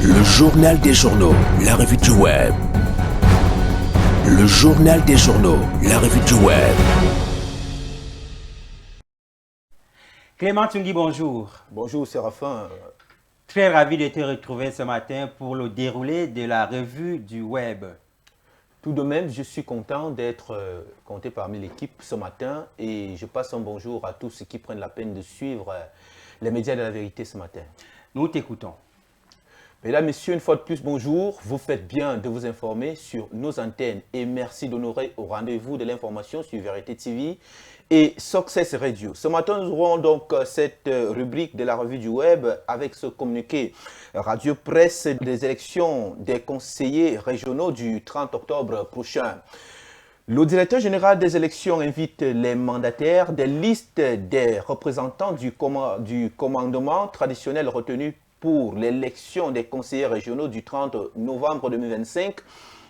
Le journal des journaux, la revue du web. Le journal des journaux, la revue du web. Clément Tungui, bonjour. Bonjour Séraphin. Très ravi de te retrouver ce matin pour le déroulé de la revue du web. Tout de même, je suis content d'être compté parmi l'équipe ce matin et je passe un bonjour à tous ceux qui prennent la peine de suivre les médias de la vérité ce matin. Nous t'écoutons. Mesdames, Messieurs, une fois de plus, bonjour. Vous faites bien de vous informer sur nos antennes et merci d'honorer au rendez-vous de l'information sur Vérité TV et Success Radio. Ce matin, nous aurons donc cette rubrique de la revue du web avec ce communiqué Radio Presse des élections des conseillers régionaux du 30 octobre prochain. Le directeur général des élections invite les mandataires des listes des représentants du commandement traditionnel retenu pour l'élection des conseillers régionaux du 30 novembre 2025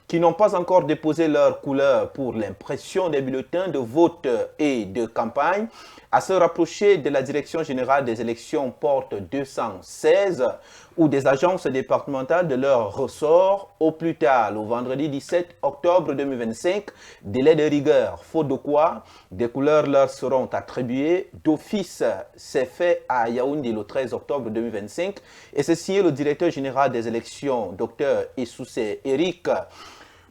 qui n'ont pas encore déposé leur couleur pour l'impression des bulletins de vote et de campagne à se rapprocher de la Direction générale des élections porte 216 ou des agences départementales de leur ressort au plus tard le vendredi 17 octobre 2025, délai de rigueur, faute de quoi des couleurs leur seront attribuées d'office. C'est fait à Yaoundé le 13 octobre 2025 et c'est signé le directeur général des élections, Dr Essoussé Eric.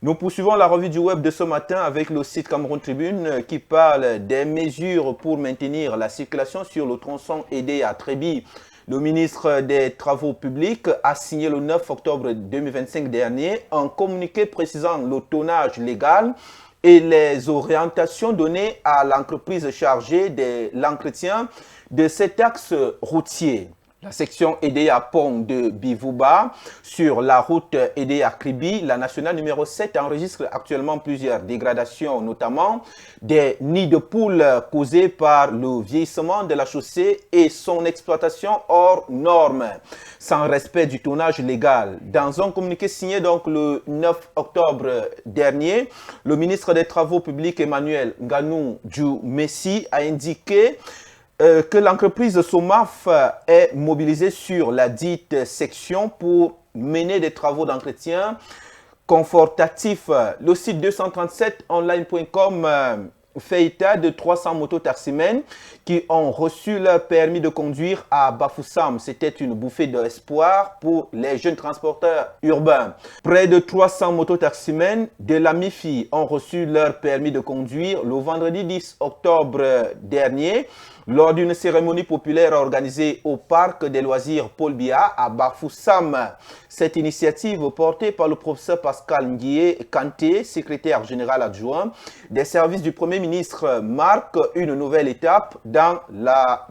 Nous poursuivons la revue du web de ce matin avec le site Cameroun Tribune qui parle des mesures pour maintenir la circulation sur le tronçon aidé à Trébi. Le ministre des Travaux publics a signé le 9 octobre 2025 dernier un communiqué précisant le tonnage légal et les orientations données à l'entreprise chargée de l'entretien de cet axe routier. La section aidée à Pont de Bivouba sur la route aidée à Kribi, la nationale numéro 7 enregistre actuellement plusieurs dégradations, notamment des nids de poules causés par le vieillissement de la chaussée et son exploitation hors normes, sans respect du tonnage légal. Dans un communiqué signé donc le 9 octobre dernier, le ministre des Travaux publics Emmanuel Nganou Djou-Messi a indiqué que l'entreprise SOMAF est mobilisée sur la dite section pour mener des travaux d'entretien confortatifs. Le site 237online.com fait état de 300 mototaximens qui ont reçu leur permis de conduire à Bafoussam. C'était une bouffée d'espoir pour les jeunes transporteurs urbains. Près de 300 mototaximens de la MIFI ont reçu leur permis de conduire le vendredi 10 octobre dernier lors d'une cérémonie populaire organisée au parc des loisirs Paul Biya à Bafoussam. Cette initiative portée par le professeur Pascal Nguye Kanté, secrétaire général adjoint des services du Premier ministre, marque une nouvelle étape dans la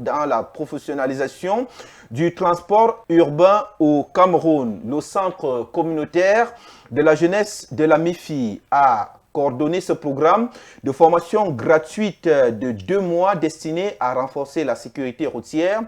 professionnalisation du transport urbain au Cameroun. Le centre communautaire de la jeunesse de la MIFI a coordonner ce programme de formation gratuite de 2 mois destiné à renforcer la sécurité routière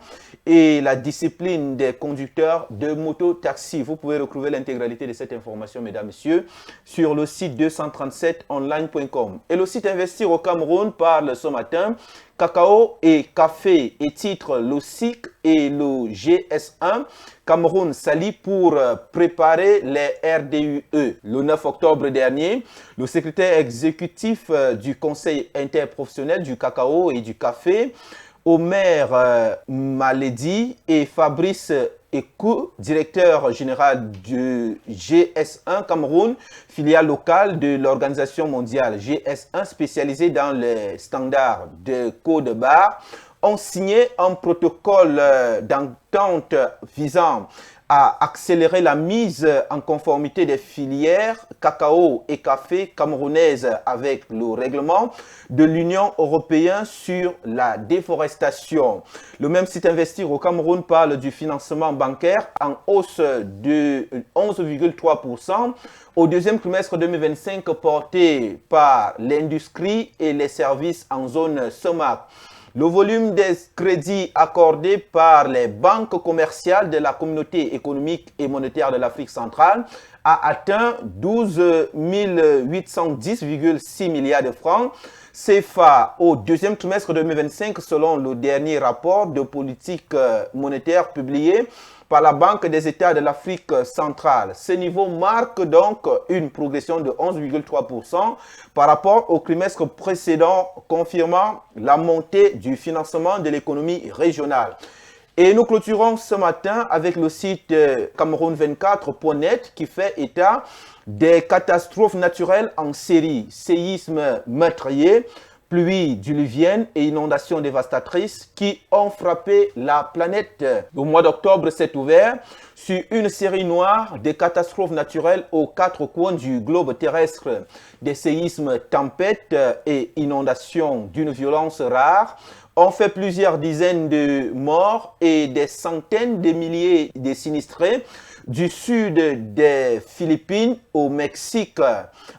et la discipline des conducteurs de moto-taxi. Vous pouvez retrouver l'intégralité de cette information, mesdames, messieurs, sur le site 237online.com. Et le site Investir au Cameroun parle ce matin cacao et café et titre le SIC et le GS1 Cameroun s'allient pour préparer les RDUE. Le 9 octobre dernier, le secrétaire exécutif du Conseil interprofessionnel du cacao et du café, Omer Maledi et Fabrice Ekou, directeur général du GS1 Cameroun, filiale locale de l'Organisation mondiale GS1 spécialisée dans les standards de code barre, ont signé un protocole d'entente visant à accélérer la mise en conformité des filières cacao et café camerounaises avec le règlement de l'Union européenne sur la déforestation. Le même site Investir au Cameroun parle du financement bancaire en hausse de 11,3% au deuxième trimestre 2025 porté par l'industrie et les services en zone SOMAC. Le volume des crédits accordés par les banques commerciales de la Communauté économique et monétaire de l'Afrique centrale a atteint 12 810,6 milliards de francs CFA au deuxième trimestre 2025 selon le dernier rapport de politique monétaire publié par la Banque des États de l'Afrique centrale. Ce niveau marque donc une progression de 11,3% par rapport au trimestre précédent, confirmant la montée du financement de l'économie régionale. Et nous clôturons ce matin avec le site Cameroun24.net qui fait état des catastrophes naturelles en série, séismes meurtriers, pluies diluviennes et inondations dévastatrices qui ont frappé la planète. Au mois d'octobre s'est ouvert sur une série noire des catastrophes naturelles aux quatre coins du globe terrestre. Des séismes, tempêtes et inondations d'une violence rare ont fait plusieurs dizaines de morts et des centaines de milliers de sinistrés du sud des Philippines au Mexique,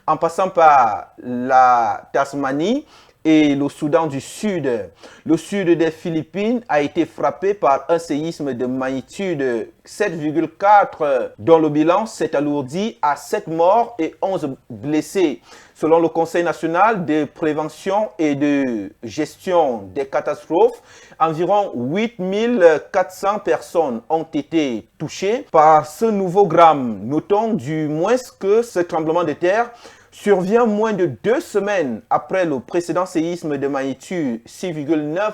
en passant par la Tasmanie et le Soudan du Sud. Le sud des Philippines a été frappé par un séisme de magnitude 7,4 dont le bilan s'est alourdi à 7 morts et 11 blessés. Selon le Conseil national de prévention et de gestion des catastrophes, environ 8400 personnes ont été touchées par ce nouveau drame. Notons du moins que ce tremblement de terre survient moins de 2 semaines après le précédent séisme de magnitude 6,9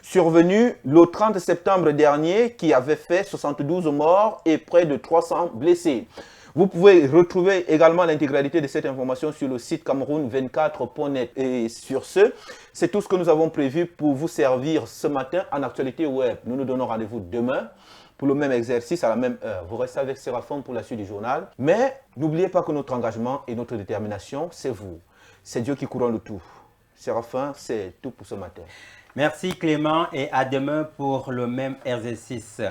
survenu le 30 septembre dernier qui avait fait 72 morts et près de 300 blessés. Vous pouvez retrouver également l'intégralité de cette information sur le site Cameroun24.net. Et sur ce, c'est tout ce que nous avons prévu pour vous servir ce matin en actualité web. Nous nous donnons rendez-vous demain pour le même exercice à la même heure. Vous restez avec Séraphin pour la suite du journal. Mais n'oubliez pas que notre engagement et notre détermination, c'est vous. C'est Dieu qui couronne le tout. Séraphin, c'est tout pour ce matin. Merci Clément et à demain pour le même exercice.